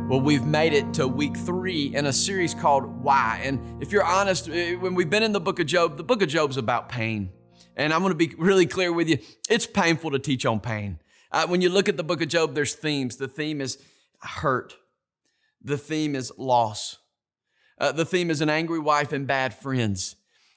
Well, we've made it to week 3 in a series called Why. And if you're honest, when we've been in the book of Job, the book of Job's about pain. And I'm going to be really clear with you. It's painful to teach on pain. When you look at the book of Job, there's themes. The theme is hurt. The theme is loss. The theme is an angry wife and bad friends.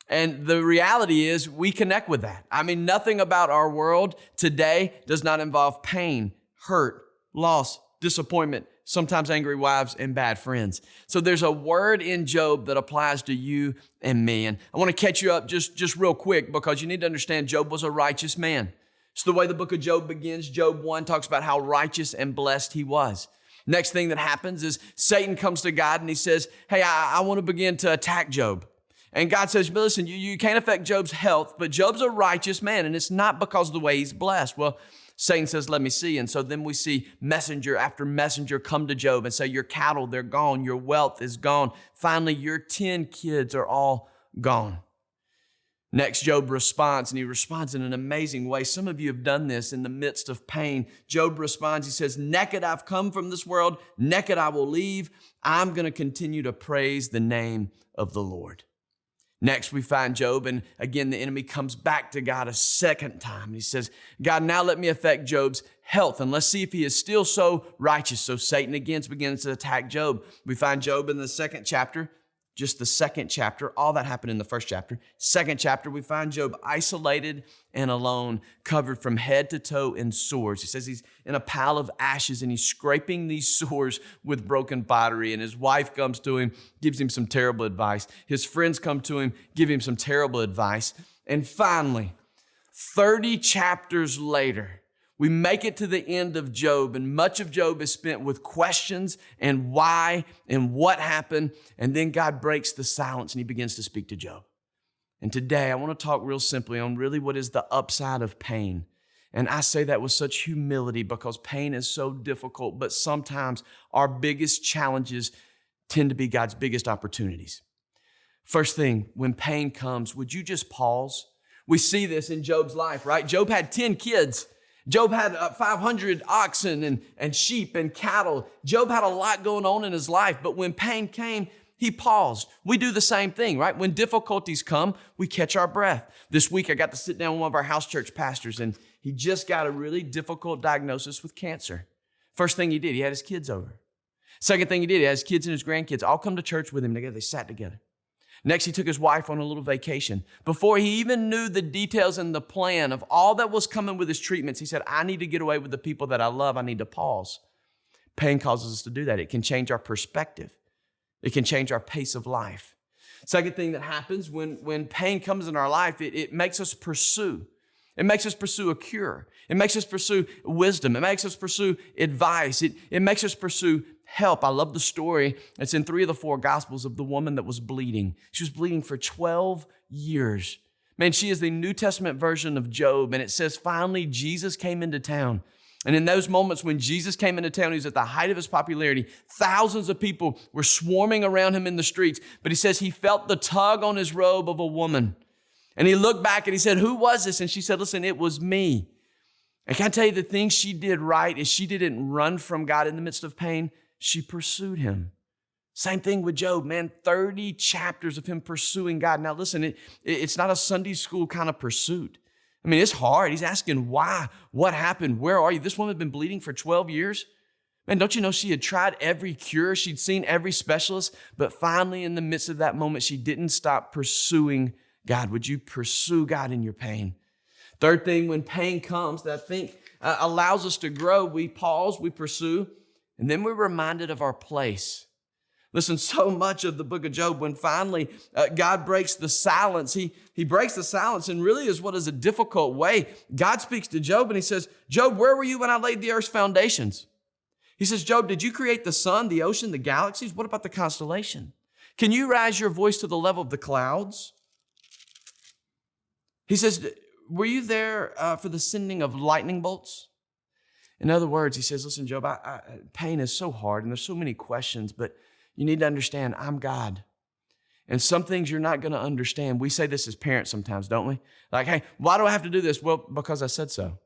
And the reality is we connect with that. I mean, nothing about our world today does not involve pain, hurt, loss, disappointment, sometimes angry wives and bad friends. So there's a word in Job that applies to you and me. And I want to catch you up just real quick because you need to understand Job was a righteous man. It's the way the book of Job begins. Job 1 talks about how righteous and blessed he was. Next thing that happens is Satan comes to God and he says, hey, I want to begin to attack Job. And God says, listen, you can't affect Job's health, but Job's a righteous man, and it's not because of the way he's blessed. Well, Satan says, let me see. And so then we see messenger after messenger come to Job and say, your cattle, they're gone. Your wealth is gone. Finally, your 10 kids are all gone. Next, Job responds, and he responds in an amazing way. Some of you have done this in the midst of pain. Job responds, he says, naked I've come from this world, naked I will leave. I'm going to continue to praise the name of the Lord. Next, we find Job, and again, the enemy comes back to God a second time. He says, God, now let me affect Job's health, and let's see if he is still so righteous. So Satan again begins to attack Job. We find Job in the second chapter, just the second chapter. All that happened in the first chapter. Second chapter, we find Job isolated and alone, covered from head to toe in sores. He says he's in a pile of ashes and he's scraping these sores with broken pottery. And his wife comes to him, gives him some terrible advice. His friends come to him, give him some terrible advice. And finally, 30 chapters later, we make it to the end of Job, and much of Job is spent with questions and why and what happened. And then God breaks the silence and he begins to speak to Job. And today I want to talk real simply on really what is the upside of pain. And I say that with such humility because pain is so difficult, but sometimes our biggest challenges tend to be God's biggest opportunities. First thing, when pain comes, would you just pause? We see this in Job's life, right? Job had 10 kids. Job had 500 oxen and sheep and cattle. Job had a lot going on in his life, but when pain came, he paused. We do the same thing, right? When difficulties come, we catch our breath. This week, I got to sit down with one of our house church pastors, and he just got a really difficult diagnosis with cancer. First thing he did, he had his kids over. Second thing he did, he had his kids and his grandkids all come to church with him together. They sat together. Next, he took his wife on a little vacation. Before he even knew the details and the plan of all that was coming with his treatments, he said, I need to get away with the people that I love. I need to pause. Pain causes us to do that. It can change our perspective. It can change our pace of life. Second thing that happens when pain comes in our life, it makes us pursue. It makes us pursue a cure. It makes us pursue wisdom. It makes us pursue advice. It makes us pursue help. I love the story. It's in 3 of the 4 Gospels of the woman that was bleeding. She was bleeding for 12 years. Man, she is the New Testament version of Job. And it says, finally, Jesus came into town. And in those moments when Jesus came into town, he was at the height of his popularity. Thousands of people were swarming around him in the streets. But he says he felt the tug on his robe of a woman. And he looked back and he said, who was this? And she said, listen, it was me. And can I tell you the thing she did right is she didn't run from God in the midst of pain. She pursued him. Same thing with Job, man, 30 chapters of him pursuing God. Now listen, it's not a Sunday school kind of pursuit. I mean, it's hard. He's asking why, what happened, where are you? This woman had been bleeding for 12 years. Man, don't you know she had tried every cure? She'd seen every specialist, but finally in the midst of that moment, she didn't stop pursuing God. Would you pursue God in your pain? Third thing, when pain comes that I think allows us to grow, we pause, we pursue, and then we're reminded of our place. Listen, so much of the book of Job, when finally God breaks the silence, he breaks the silence and really is what is a difficult way. God speaks to Job and he says, Job, where were you when I laid the earth's foundations? He says, Job, did you create the sun, the ocean, the galaxies? What about the constellation? Can you raise your voice to the level of the clouds? He says, were you there for the sending of lightning bolts? In other words, he says, listen, Job, pain is so hard and there's so many questions, but you need to understand I'm God. And some things you're not going to understand. We say this as parents sometimes, don't we? Like, hey, why do I have to do this? Well, because I said so.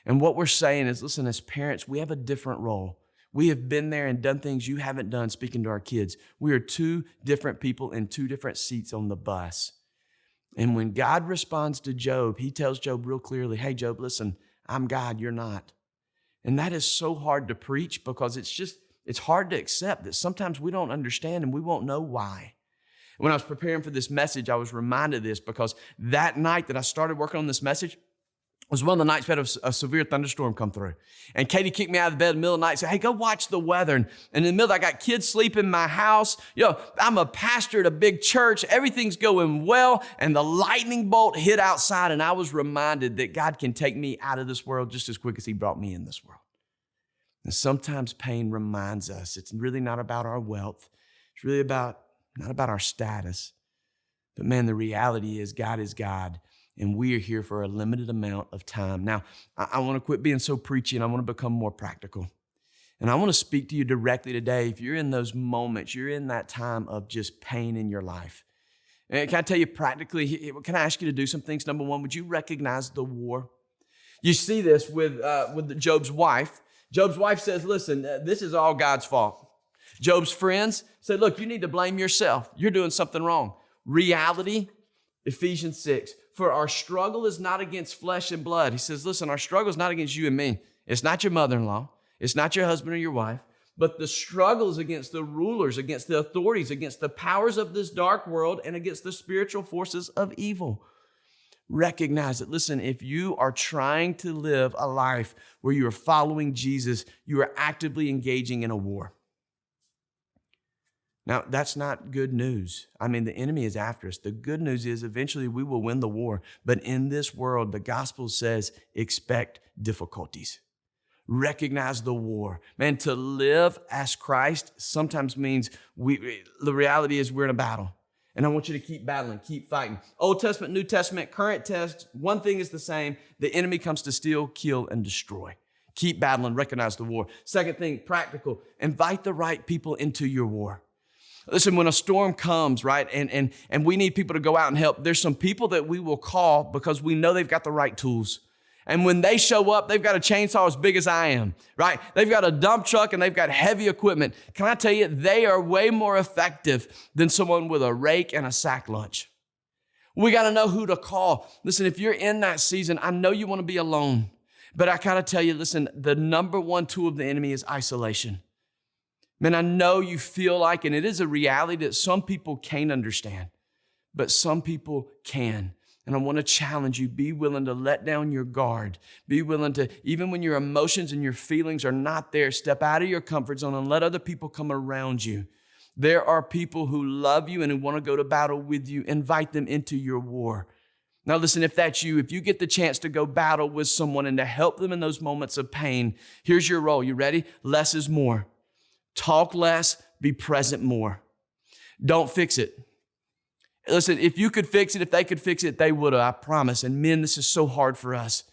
And what we're saying is, listen, as parents, we have a different role. We have been there and done things you haven't done speaking to our kids. We are two different people in two different seats on the bus. And when God responds to Job, he tells Job real clearly, hey, Job, listen, I'm God, you're not. And that is so hard to preach because it's hard to accept that sometimes we don't understand and we won't know why. When I was preparing for this message, I was reminded of this because that night that I started working on this message was one of the nights we had a severe thunderstorm come through. And Katie kicked me out of the bed in the middle of the night and said, hey, go watch the weather. And in the middle, I got kids sleeping in my house. I'm a pastor at a big church. Everything's going well. And the lightning bolt hit outside. And I was reminded that God can take me out of this world just as quick as he brought me in this world. And sometimes pain reminds us it's really not about our wealth. It's really not about our status. But man, the reality is God, and we are here for a limited amount of time. Now, I want to quit being so preachy, and I want to become more practical. And I want to speak to you directly today. If you're in those moments, you're in that time of just pain in your life. And can I tell you practically, can I ask you to do some things? Number one, would you recognize the war? You see this with Job's wife. Job's wife says, listen, this is all God's fault. Job's friends said, look, you need to blame yourself. You're doing something wrong. Reality, Ephesians 6. For our struggle is not against flesh and blood. He says, listen, our struggle is not against you and me. It's not your mother-in-law. It's not your husband or your wife. But the struggle is against the rulers, against the authorities, against the powers of this dark world, and against the spiritual forces of evil. Recognize it. Listen, if you are trying to live a life where you are following Jesus, you are actively engaging in a war. Now, that's not good news. I mean, the enemy is after us. The good news is eventually we will win the war. But in this world, the gospel says expect difficulties. Recognize the war. Man, to live as Christ sometimes means the reality is we're in a battle. And I want you to keep battling, keep fighting. Old Testament, New Testament, current test, one thing is the same. The enemy comes to steal, kill, and destroy. Keep battling, recognize the war. Second thing, practical. Invite the right people into your war. Listen, when a storm comes, right, and we need people to go out and help, there's some people that we will call because we know they've got the right tools. And when they show up, they've got a chainsaw as big as I am, right? They've got a dump truck and they've got heavy equipment. Can I tell you, they are way more effective than someone with a rake and a sack lunch. We got to know who to call. Listen, if you're in that season, I know you want to be alone, but I got to tell you, listen, the number one tool of the enemy is isolation. Man, I know you feel like, and it is a reality that some people can't understand, but some people can. And I want to challenge you, be willing to let down your guard. Be willing to, even when your emotions and your feelings are not there, step out of your comfort zone and let other people come around you. There are people who love you and who want to go to battle with you. Invite them into your war. Now listen, if that's you, if you get the chance to go battle with someone and to help them in those moments of pain, here's your role. You ready? Less is more. Talk less, be present more. Don't fix it. Listen, if you could fix it, if they could fix it, they would have, I promise. And men, this is so hard for us.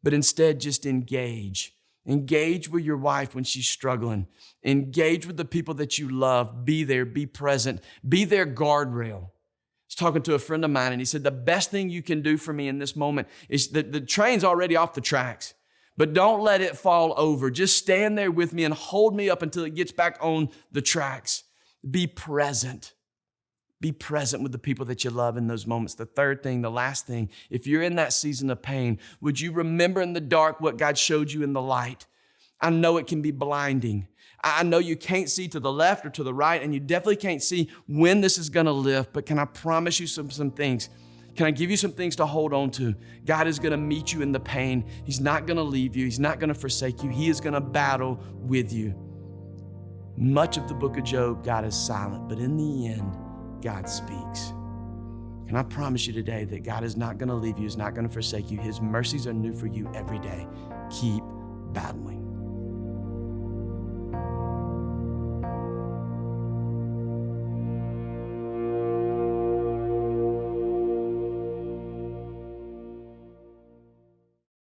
But instead, just engage. Engage with your wife when she's struggling. Engage with the people that you love. Be there, be present. Be their guardrail. I was talking to a friend of mine, and he said, the best thing you can do for me in this moment is that the train's already off the tracks. But don't let it fall over. Just stand there with me and hold me up until it gets back on the tracks. Be present. Be present with the people that you love in those moments. The third thing, the last thing, if you're in that season of pain, would you remember in the dark what God showed you in the light? I know it can be blinding. I know you can't see to the left or to the right, and you definitely can't see when this is going to lift, but can I promise you some things? Can I give you some things to hold on to? God is going to meet you in the pain. He's not going to leave you. He's not going to forsake you. He is going to battle with you. Much of the book of Job, God is silent, but in the end, God speaks. And I promise you today that God is not going to leave you. He's not going to forsake you. His mercies are new for you every day. Keep